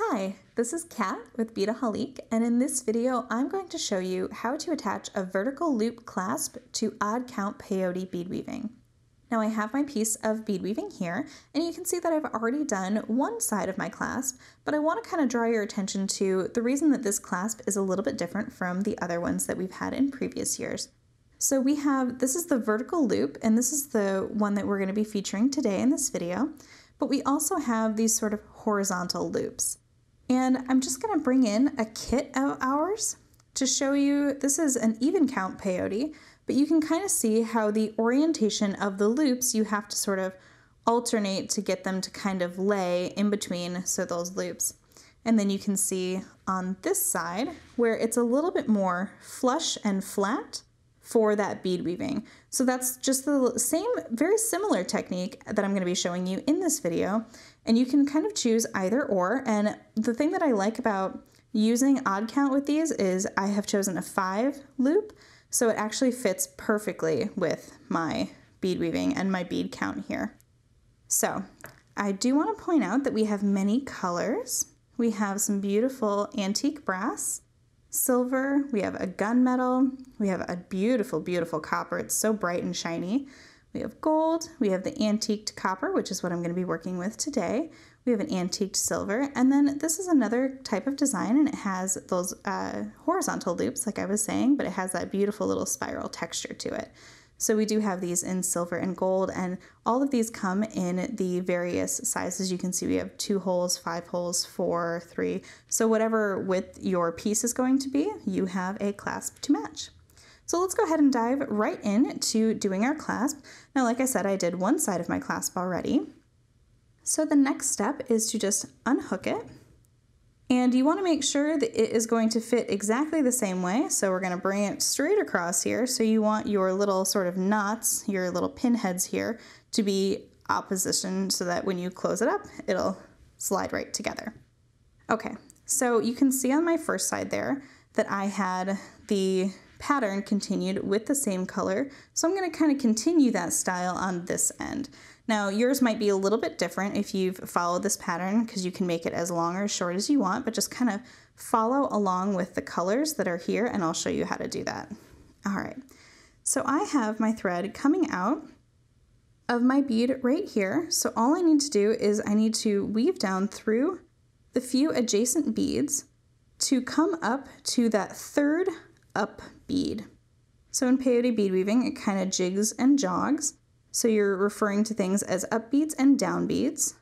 Hi, this is Kat with Beadaholique, and in this video I'm going to show you how to attach a vertical loop clasp to odd count peyote bead weaving. Now I have my piece of bead weaving here, and you can see that I've already done one side of my clasp, but I want to kind of draw your attention to the reason that this clasp is a little bit different from the other ones that we've had in previous years. So this is the vertical loop, and this is the one that we're going to be featuring today in this video, but we also have these sort of horizontal loops. And I'm just going to bring in a kit of ours to show you. This is an even count peyote, but you can kind of see how the orientation of the loops, you have to sort of alternate to get them to kind of lay in between those loops. And then you can see on this side where it's a little bit more flush and flat for that bead weaving. So that's just the same, very similar technique that I'm going to be showing you in this video. And you can kind of choose either or. And the thing that I like about using odd count with these is I have chosen a 5 loop. So it actually fits perfectly with my bead weaving and my bead count here. So I do want to point out that we have many colors. We have some beautiful antique brass, silver, we have a gunmetal, we have a beautiful, beautiful copper. It's so bright and shiny. We have gold, we have the antiqued copper, which is what I'm going to be working with today. We have an antiqued silver, and then this is another type of design, and it has those horizontal loops, like I was saying, but it has that beautiful little spiral texture to it. So we do have these in silver and gold, and all of these come in the various sizes. You can see we have 2 holes, 5 holes, 4, 3. So whatever width your piece is going to be, you have a clasp to match. So let's go ahead and dive right into doing our clasp. Now, like I said, I did one side of my clasp already. So the next step is to just unhook it. And you want to make sure that it is going to fit exactly the same way. So we're going to bring it straight across here. So you want your little sort of knots, your little pin heads here, to be opposition so that when you close it up, it'll slide right together. Okay, so you can see on my first side there that I had the pattern continued with the same color. So I'm going to kind of continue that style on this end. Now yours might be a little bit different if you've followed this pattern, because you can make it as long or as short as you want, but just kind of follow along with the colors that are here and I'll show you how to do that. All right, so I have my thread coming out of my bead right here. So all I need to do is I need to weave down through the few adjacent beads to come up to that third up bead. So in peyote bead weaving, it kind of jigs and jogs. So you're referring to things as up beads and down beads.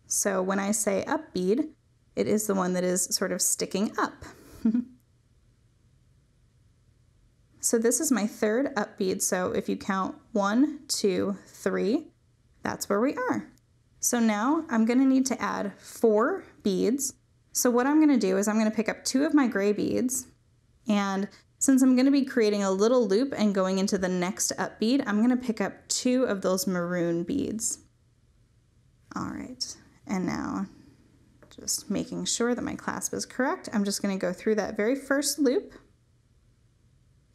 So when I say up bead, it is the one that is sort of sticking up. So this is my third up bead. So if you count 1, 2, 3, that's where we are. So now I'm going to need to add 4 beads. So what I'm going to do is I'm going to pick up 2 of my gray beads, and since I'm going to be creating a little loop and going into the next up bead, I'm going to pick up 2 of those maroon beads. All right, and now just making sure that my clasp is correct, I'm just going to go through that very first loop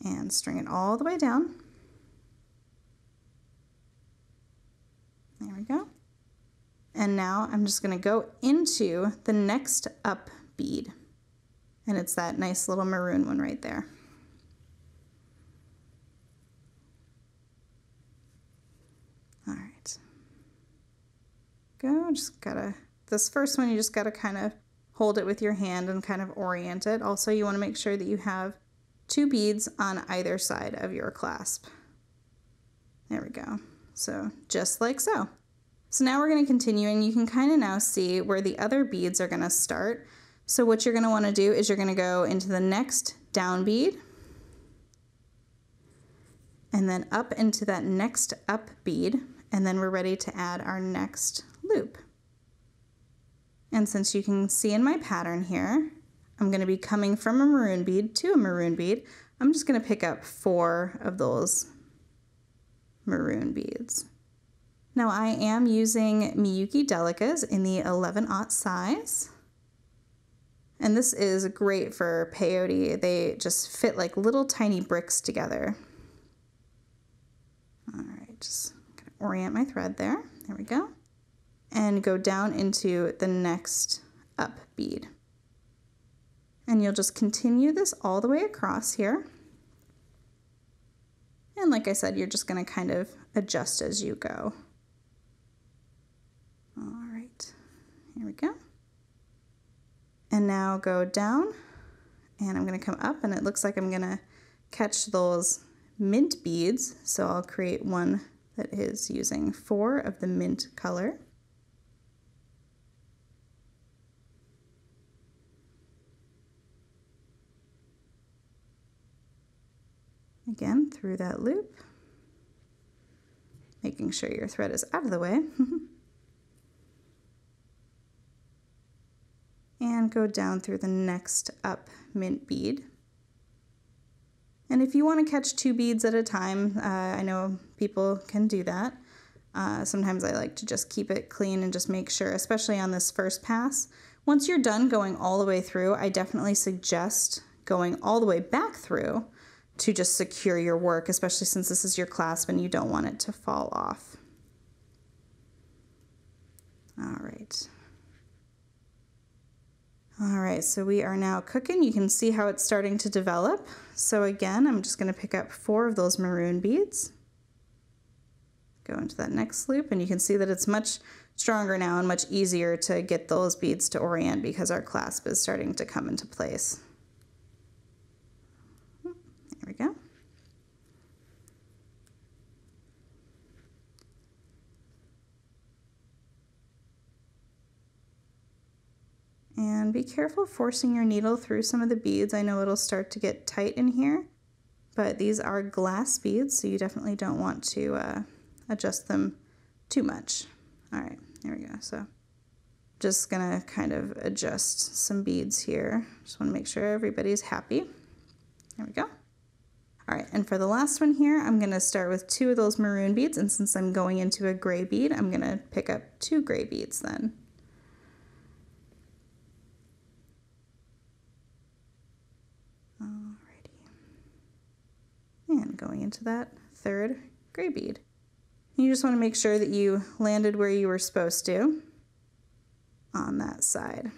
and string it all the way down. There we go. And now I'm just going to go into the next up bead, and it's that nice little maroon one right there. All right, go, just gotta, this first one you just gotta kind of hold it with your hand and kind of orient it. Also, you wanna make sure that you have 2 beads on either side of your clasp. There we go, so just like so. So now we're gonna continue, and you can kind of now see where the other beads are gonna start. So what you're gonna wanna do is you're gonna go into the next down bead, and then up into that next up bead, and then we're ready to add our next loop. And since you can see in my pattern here, I'm going to be coming from a maroon bead to a maroon bead. I'm just going to pick up 4 of those maroon beads. Now I am using Miyuki Delicas in the 11/aught size. And this is great for peyote. They just fit like little tiny bricks together. All right, just orient my thread there. There we go. And go down into the next up bead. And you'll just continue this all the way across here. And like I said, you're just going to kind of adjust as you go. All right, here we go. And now go down, and I'm going to come up, and it looks like I'm going to catch those mint beads. So I'll create one that is using 4 of the mint color. Again, through that loop, making sure your thread is out of the way. And go down through the next up mint bead. And if you want to catch 2 beads at a time, I know people can do that. Sometimes I like to just keep it clean and just make sure, especially on this first pass. Once you're done going all the way through, I definitely suggest going all the way back through to just secure your work, especially since this is your clasp and you don't want it to fall off. All right. All right, so we are now cooking. You can see how it's starting to develop. So again, I'm just going to pick up 4 of those maroon beads, go into that next loop, and you can see that it's much stronger now and much easier to get those beads to orient because our clasp is starting to come into place. There we go. And be careful forcing your needle through some of the beads. I know it'll start to get tight in here, but these are glass beads, so you definitely don't want to adjust them too much. All right, there we go. So just gonna kind of adjust some beads here. Just wanna make sure everybody's happy. There we go. All right, and for the last one here, I'm gonna start with 2 of those maroon beads, and since I'm going into a gray bead, I'm gonna pick up 2 gray beads then. And going into that 3rd gray bead. You just want to make sure that you landed where you were supposed to on that side.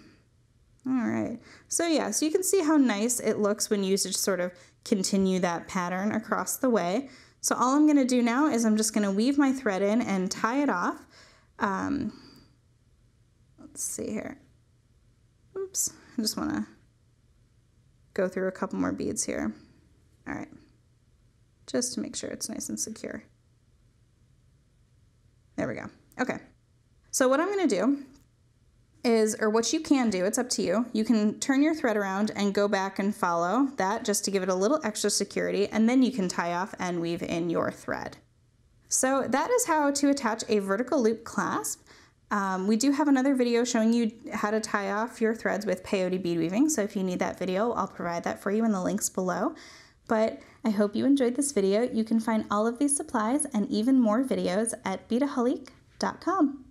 All right, so yeah, so you can see how nice it looks when you just sort of continue that pattern across the way. So all I'm going to do now is I'm just going to weave my thread in and tie it off. Let's see here. Oops, I just want to go through a couple more beads here. All right. Just to make sure it's nice and secure. There we go. Okay. So what I'm going to do is, or what you can do, it's up to you. You can turn your thread around and go back and follow that just to give it a little extra security, and then you can tie off and weave in your thread. So that is how to attach a vertical loop clasp. We do have another video showing you how to tie off your threads with peyote bead weaving. So if you need that video, I'll provide that for you in the links below. But I hope you enjoyed this video. You can find all of these supplies and even more videos at beadaholique.com.